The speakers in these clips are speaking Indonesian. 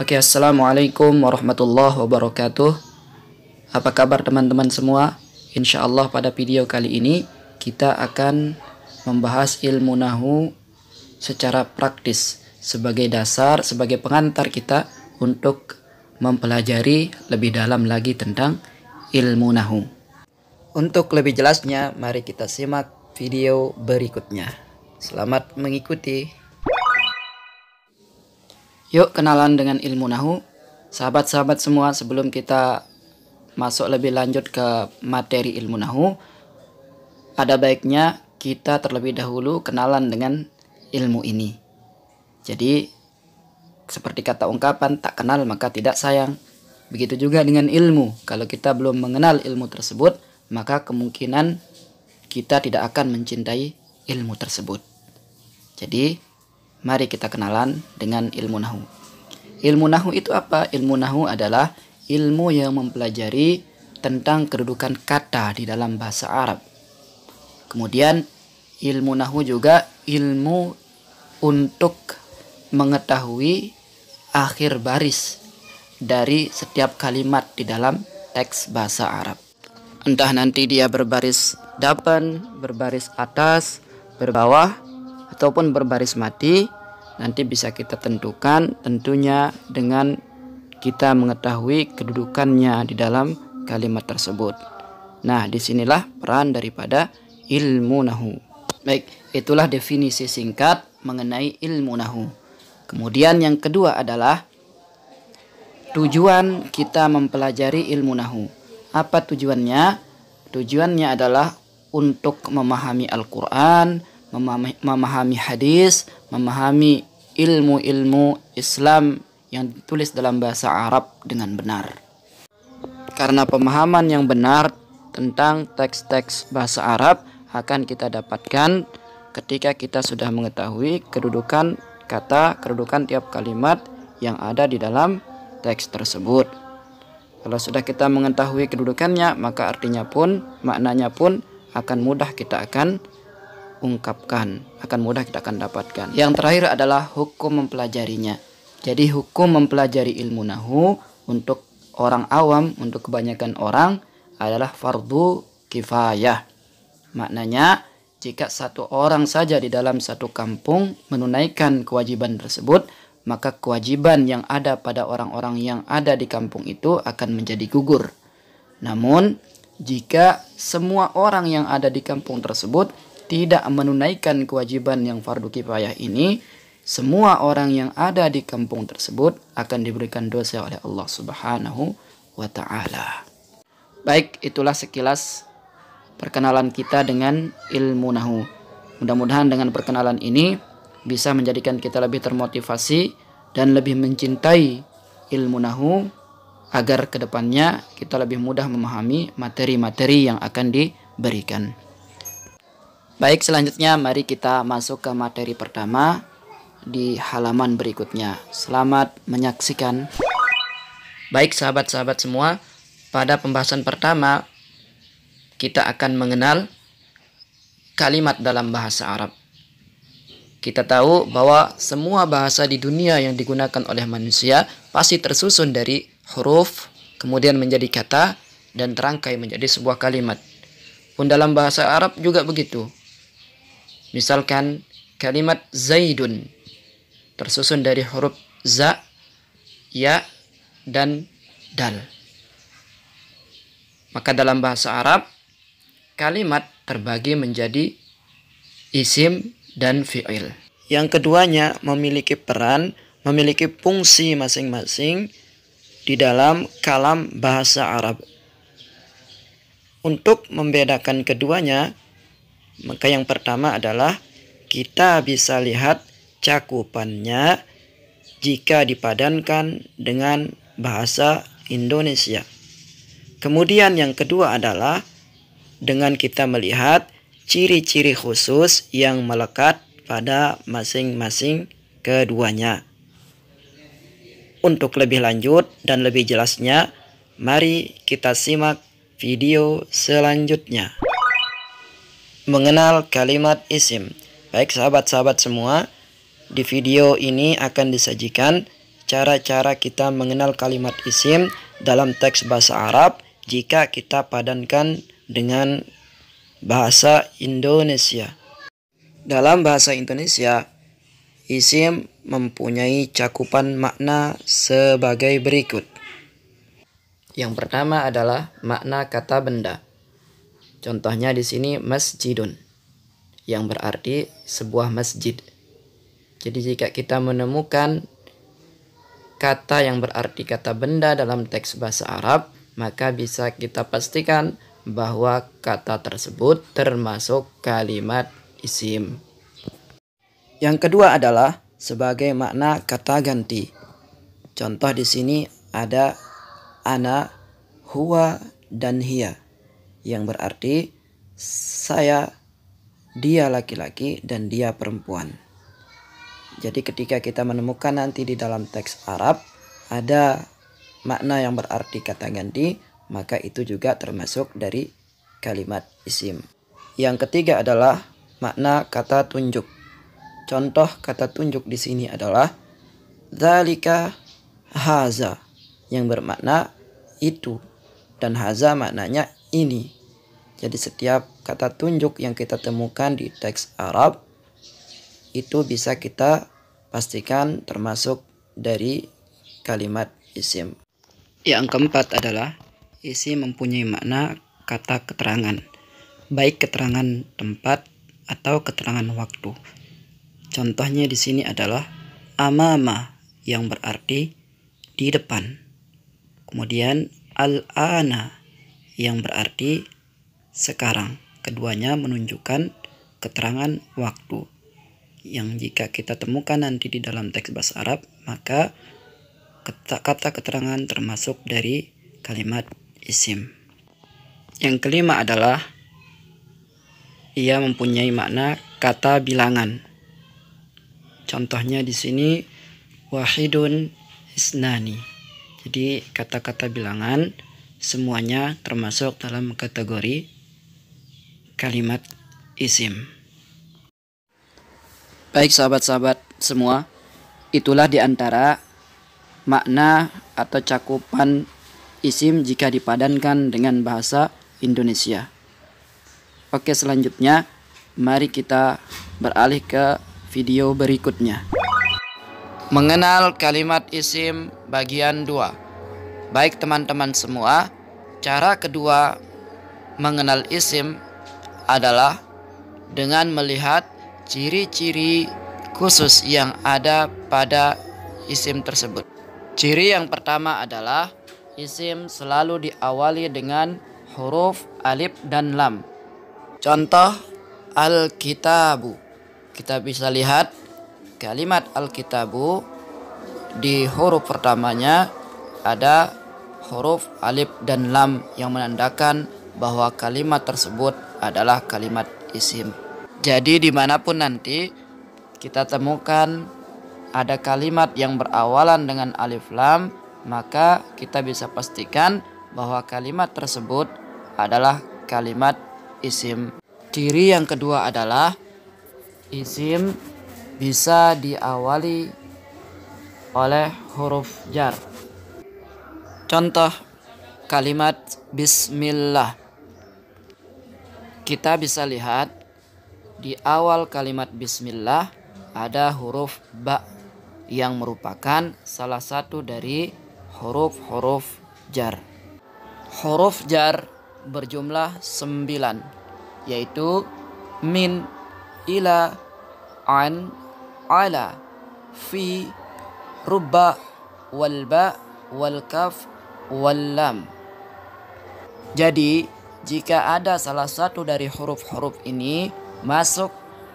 Oke, assalamualaikum warahmatullahi wabarakatuh. Apa kabar teman-teman semua? Insya Allah pada video kali ini kita akan membahas ilmu nahu secara praktis sebagai dasar, sebagai pengantar kita untuk mempelajari lebih dalam lagi tentang ilmu nahu. Untuk lebih jelasnya, mari kita simak video berikutnya. Selamat mengikuti. Yuk kenalan dengan ilmu nahu. Sahabat-sahabat semua, sebelum kita masuk lebih lanjut ke materi ilmu nahu, ada baiknya kita terlebih dahulu kenalan dengan ilmu ini. Jadi seperti kata ungkapan, tak kenal maka tidak sayang. Begitu juga dengan ilmu. Kalau kita belum mengenal ilmu tersebut, maka kemungkinan kita tidak akan mencintai ilmu tersebut. Jadi mari kita kenalan dengan ilmu nahu. Ilmu nahu itu apa? Ilmu nahu adalah ilmu yang mempelajari tentang kedudukan kata di dalam bahasa Arab. Kemudian ilmu nahu juga ilmu untuk mengetahui akhir baris dari setiap kalimat di dalam teks bahasa Arab. Entah nanti dia berbaris depan, berbaris atas, berbawah, ataupun berbaris mati, nanti bisa kita tentukan tentunya dengan kita mengetahui kedudukannya di dalam kalimat tersebut. Nah, disinilah peran daripada ilmu nahu. Baik, itulah definisi singkat mengenai ilmu nahu. Kemudian yang kedua adalah tujuan kita mempelajari ilmu nahu. Apa tujuannya? Tujuannya adalah untuk memahami Al-Quran, memahami hadis, memahami ilmu-ilmu Islam yang ditulis dalam bahasa Arab dengan benar. Karena pemahaman yang benar tentang teks-teks bahasa Arab akan kita dapatkan ketika kita sudah mengetahui kedudukan kata, kedudukan tiap kalimat yang ada di dalam teks tersebut. Kalau sudah kita mengetahui kedudukannya, maka artinya pun, maknanya pun akan mudah kita akan ungkapkan, akan mudah kita akan dapatkan. Yang terakhir adalah hukum mempelajarinya. Jadi hukum mempelajari ilmu nahu untuk orang awam, untuk kebanyakan orang adalah fardu kifayah. Maknanya jika satu orang saja di dalam satu kampung menunaikan kewajiban tersebut, maka kewajiban yang ada pada orang-orang yang ada di kampung itu akan menjadi gugur. Namun jika semua orang yang ada di kampung tersebut tidak menunaikan kewajiban yang fardu kifayah ini, semua orang yang ada di kampung tersebut akan diberikan dosa oleh Allah Subhanahu wa Ta'ala. Baik, itulah sekilas perkenalan kita dengan ilmu nahu. Mudah-mudahan dengan perkenalan ini bisa menjadikan kita lebih termotivasi dan lebih mencintai ilmu nahu agar kedepannya kita lebih mudah memahami materi-materi yang akan diberikan. Baik, selanjutnya mari kita masuk ke materi pertama di halaman berikutnya. Selamat menyaksikan. Baik sahabat-sahabat semua, pada pembahasan pertama kita akan mengenal kalimat dalam bahasa Arab. Kita tahu bahwa semua bahasa di dunia yang digunakan oleh manusia pasti tersusun dari huruf, kemudian menjadi kata, dan terangkai menjadi sebuah kalimat. Pun dalam bahasa Arab juga begitu. Misalkan kalimat Zaidun tersusun dari huruf za, ya, dan dal. Maka dalam bahasa Arab kalimat terbagi menjadi isim dan fi'il. Yang keduanya memiliki peran, memiliki fungsi masing-masing di dalam kalam bahasa Arab. Untuk membedakan keduanya, maka yang pertama adalah kita bisa lihat cakupannya jika dipadankan dengan bahasa Indonesia. Kemudian yang kedua adalah dengan kita melihat ciri-ciri khusus yang melekat pada masing-masing keduanya. Untuk lebih lanjut dan lebih jelasnya, mari kita simak video selanjutnya. Mengenal kalimat isim. Baik sahabat-sahabat semua, di video ini akan disajikan cara-cara kita mengenal kalimat isim dalam teks bahasa Arab jika kita padankan dengan bahasa Indonesia. Dalam bahasa Indonesia, isim mempunyai cakupan makna sebagai berikut. Yang pertama adalah makna kata benda. Contohnya di sini masjidun, yang berarti sebuah masjid. Jadi jika kita menemukan kata yang berarti kata benda dalam teks bahasa Arab, maka bisa kita pastikan bahwa kata tersebut termasuk kalimat isim. Yang kedua adalah sebagai makna kata ganti. Contoh di sini ada ana, huwa, dan hiya, yang berarti saya, dia laki-laki, dan dia perempuan. Jadi ketika kita menemukan nanti di dalam teks Arab ada makna yang berarti kata ganti, maka itu juga termasuk dari kalimat isim. Yang ketiga adalah makna kata tunjuk. Contoh kata tunjuk di sini adalah dzalika haza, yang bermakna itu, dan haza maknanya ini. Jadi setiap kata tunjuk yang kita temukan di teks Arab itu bisa kita pastikan termasuk dari kalimat isim. Yang keempat adalah isim mempunyai makna kata keterangan, baik keterangan tempat atau keterangan waktu. Contohnya di sini adalah amama, yang berarti di depan. Kemudian al-ana, yang berarti sekarang. Keduanya menunjukkan keterangan waktu, yang jika kita temukan nanti di dalam teks bahasa Arab, maka kata keterangan termasuk dari kalimat isim. Yang kelima adalah ia mempunyai makna kata bilangan. Contohnya di sini wahidun isnani. Jadi kata-kata bilangan semuanya termasuk dalam kategori kalimat isim. Baik sahabat-sahabat semua, itulah diantara makna atau cakupan isim jika dipadankan dengan bahasa Indonesia. Oke, selanjutnya mari kita beralih ke video berikutnya. Mengenal kalimat isim bagian 2. Baik teman-teman semua, cara kedua mengenal isim adalah dengan melihat ciri-ciri khusus yang ada pada isim tersebut. Ciri yang pertama adalah isim selalu diawali dengan huruf alif dan lam. Contoh al-kitabu. Kita bisa lihat kalimat al-kitabu di huruf pertamanya ada huruf alif dan lam yang menandakan bahwa kalimat tersebut adalah kalimat isim. Jadi dimanapun nanti kita temukan ada kalimat yang berawalan dengan alif lam, maka kita bisa pastikan bahwa kalimat tersebut adalah kalimat isim. Ciri yang kedua adalah isim bisa diawali oleh huruf jar. Contoh kalimat bismillah. Kita bisa lihat di awal kalimat bismillah ada huruf ba yang merupakan salah satu dari huruf-huruf jar. Huruf jar berjumlah 9, yaitu min, ila, an, ala, fi, rubba, wal ba, wal kaf, wal lam. Jadi jika ada salah satu dari huruf-huruf ini masuk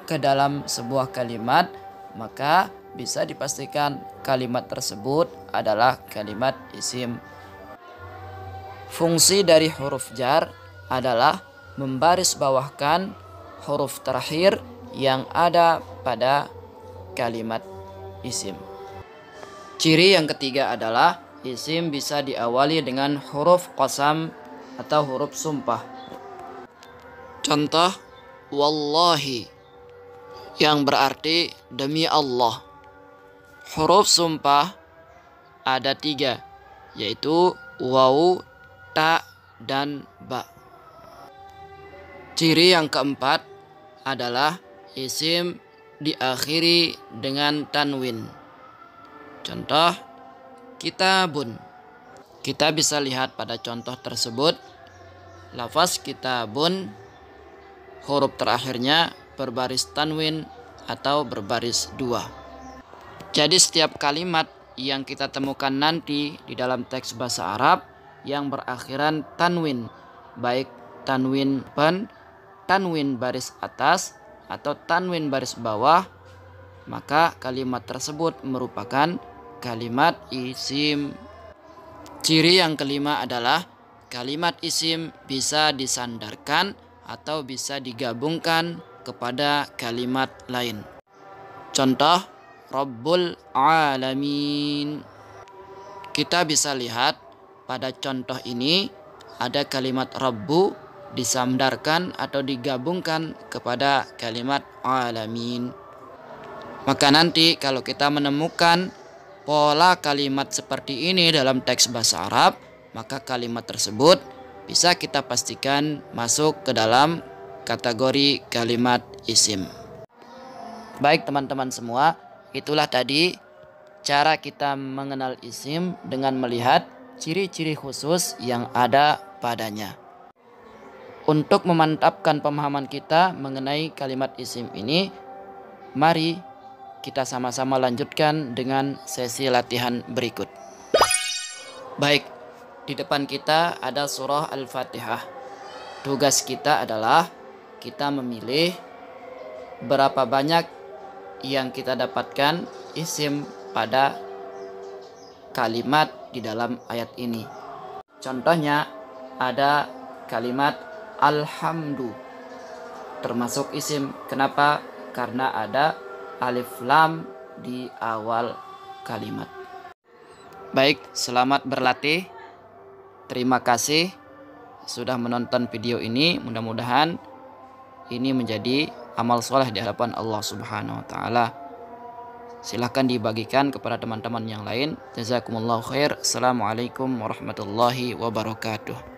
ke dalam sebuah kalimat, maka bisa dipastikan kalimat tersebut adalah kalimat isim. Fungsi dari huruf jar adalah membarisbawahkan huruf terakhir yang ada pada kalimat isim. Ciri yang ketiga adalah isim bisa diawali dengan huruf qasam atau huruf sumpah. Contoh wallahi, yang berarti demi Allah. Huruf sumpah ada 3, yaitu waw, ta, dan ba. Ciri yang keempat adalah isim diakhiri dengan tanwin. Contoh, kitabun. Kita bisa lihat pada contoh tersebut, lafaz kitabun huruf terakhirnya berbaris tanwin atau berbaris 2. Jadi setiap kalimat yang kita temukan nanti di dalam teks bahasa Arab yang berakhiran tanwin, baik tanwin pen, tanwin baris atas, atau tanwin baris bawah, maka kalimat tersebut merupakan kalimat isim. Ciri yang kelima adalah kalimat isim bisa disandarkan atau bisa digabungkan kepada kalimat lain. Contoh, Rabbul Alamin. Kita bisa lihat pada contoh ini ada kalimat Rabbu disandarkan atau digabungkan kepada kalimat Alamin. Maka nanti kalau kita menemukan pola kalimat seperti ini dalam teks bahasa Arab, maka kalimat tersebut bisa kita pastikan masuk ke dalam kategori kalimat isim. Baik teman-teman semua, itulah tadi cara kita mengenal isim dengan melihat ciri-ciri khusus yang ada padanya. Untuk memantapkan pemahaman kita mengenai kalimat isim ini, mari kita sama-sama lanjutkan dengan sesi latihan berikut. Baik, di depan kita ada surah Al-Fatihah. Tugas kita adalah kita memilih berapa banyak yang kita dapatkan isim pada kalimat di dalam ayat ini. Contohnya ada kalimat alhamdu termasuk isim. Kenapa? Karena ada alif lam di awal kalimat. Baik, selamat berlatih. Terima kasih sudah menonton video ini. Mudah-mudahan ini menjadi amal soleh di hadapan Allah Subhanahu wa taala. Silahkan dibagikan kepada teman-teman yang lain. Jazakumullahu khair. Assalamualaikum warahmatullahi wabarakatuh.